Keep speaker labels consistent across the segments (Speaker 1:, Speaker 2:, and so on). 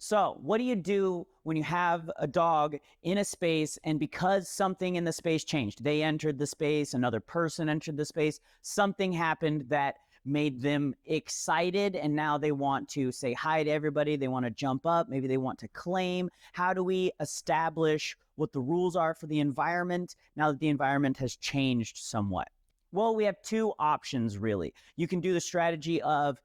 Speaker 1: So, what do you do when you have a dog in a space and because something in the space changed? They entered the space, another person entered the space, something happened that made them excited and now they want to say hi to everybody, they want to jump up, maybe they want to claim. How do we establish what the rules are for the environment now that the environment has changed somewhat? Well, we have two options really. You can do the strategy of,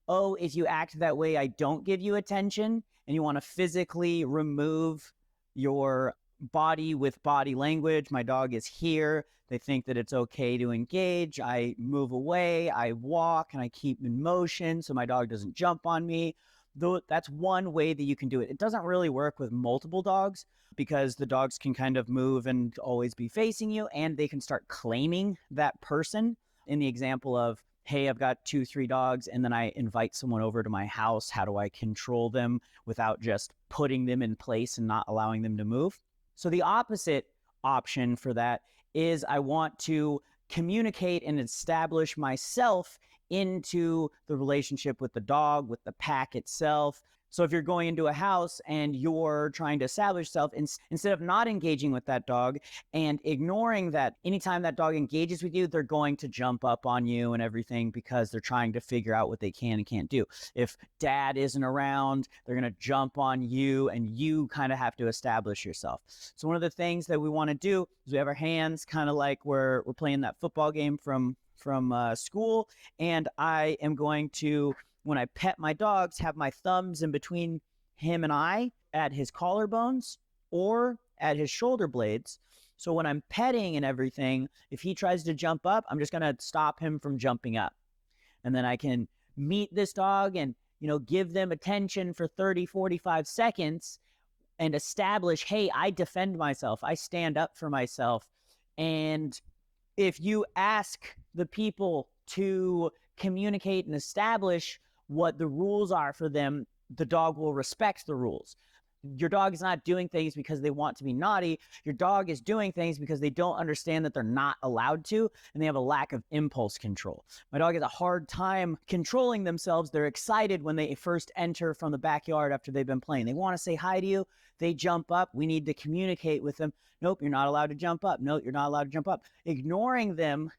Speaker 1: oh, if you act that way, I don't give you attention, and you want to physically remove your body with body language. My dog is here. They think that it's okay to engage. I move away, I walk, and I keep in motion so my dog doesn't jump on me. Though that's one way that you can do it. It doesn't really work with multiple dogs because the dogs can kind of move and always be facing you, and they can start claiming that person. In the example of, hey, I've got 2, 3 dogs, and then I invite someone over to my house. How do I control them without just putting them in place and not allowing them to move? So the opposite option for that is I want to communicate and establish myself into the relationship with the dog, with the pack itself. So if you're going into a house and you're trying to establish yourself, instead of not engaging with that dog and ignoring that, anytime that dog engages with you, they're going to jump up on you and everything because they're trying to figure out what they can and can't do. If dad isn't around, they're going to jump on you and you kind of have to establish yourself. So one of the things that we want to do is we have our hands kind of like we're playing that football game from school, and I am going to, when I pet my dogs, have my thumbs in between him and I at his collarbones or at his shoulder blades. So when I'm petting and everything, if he tries to jump up, I'm just going to stop him from jumping up. And then I can meet this dog and, give them attention for 30, 45 seconds and establish, hey, I defend myself. I stand up for myself. And if you ask the people to communicate and establish what the rules are for them, the dog will respect the rules. Your dog is not doing things because they want to be naughty. Your dog is doing things because they don't understand that they're not allowed to, and they have a lack of impulse control. My dog has a hard time controlling themselves. They're excited when they first enter from the backyard after they've been playing. They want to say hi to you. They jump up. We need to communicate with them. Nope, you're not allowed to jump up. Nope, you're not allowed to jump up. Ignoring them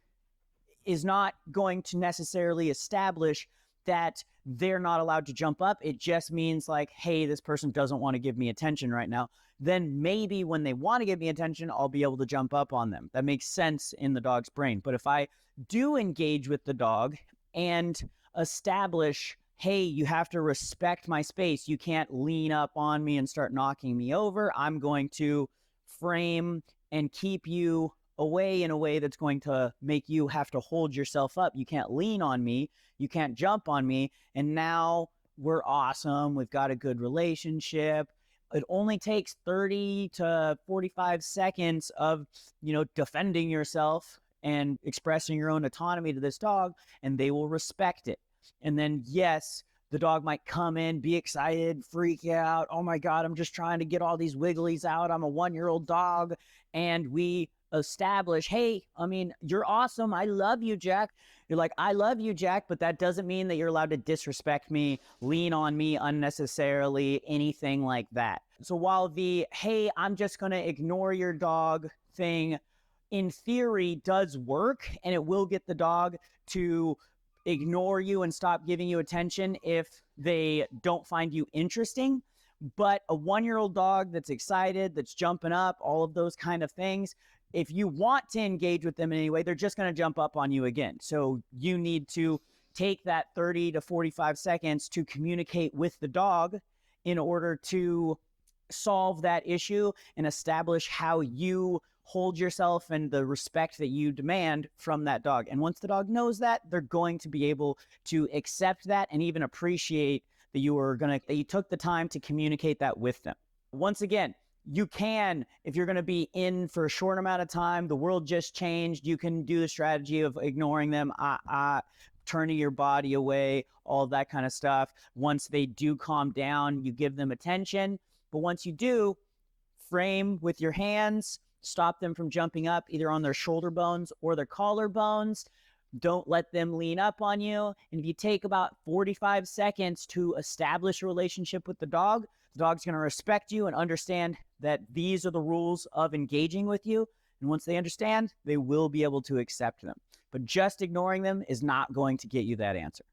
Speaker 1: is not going to necessarily establish that they're not allowed to jump up. It just means like, hey, this person doesn't want to give me attention right now. Then maybe when they want to give me attention, I'll be able to jump up on them. That makes sense in the dog's brain. But if I do engage with the dog and establish, hey, you have to respect my space, you can't lean up on me and start knocking me over, I'm going to frame and keep you away in a way that's going to make you have to hold yourself up. You can't lean on me. You can't jump on me. And now we're awesome. We've got a good relationship. It only takes 30 to 45 seconds of, defending yourself and expressing your own autonomy to this dog, and they will respect it. And then, yes, the dog might come in, be excited, freak out. Oh my God, I'm just trying to get all these wigglies out. I'm a 1-year-old dog. And we establish, hey, you're awesome. I love you, Jack. You're like, I love you, Jack, but that doesn't mean that you're allowed to disrespect me, lean on me unnecessarily, anything like that. So while the, hey, I'm just going to ignore your dog thing, in theory does work, and it will get the dog to ignore you and stop giving you attention if they don't find you interesting. But a 1-year-old dog that's excited, that's jumping up, all of those kind of things, if you want to engage with them in any way, they're just going to jump up on you again. So you need to take that 30 to 45 seconds to communicate with the dog in order to solve that issue and establish how you hold yourself and the respect that you demand from that dog. And once the dog knows that, they're going to be able to accept that and even appreciate that you took the time to communicate that with them. Once again, you can, if you're going to be in for a short amount of time, the world just changed, you can do the strategy of ignoring them, turning your body away, all that kind of stuff. Once they do calm down, you give them attention. But once you do, frame with your hands, stop them from jumping up either on their shoulder bones or their collar bones. Don't let them lean up on you. And if you take about 45 seconds to establish a relationship with the dog's going to respect you and understand that these are the rules of engaging with you. And once they understand, they will be able to accept them. But just ignoring them is not going to get you that answer.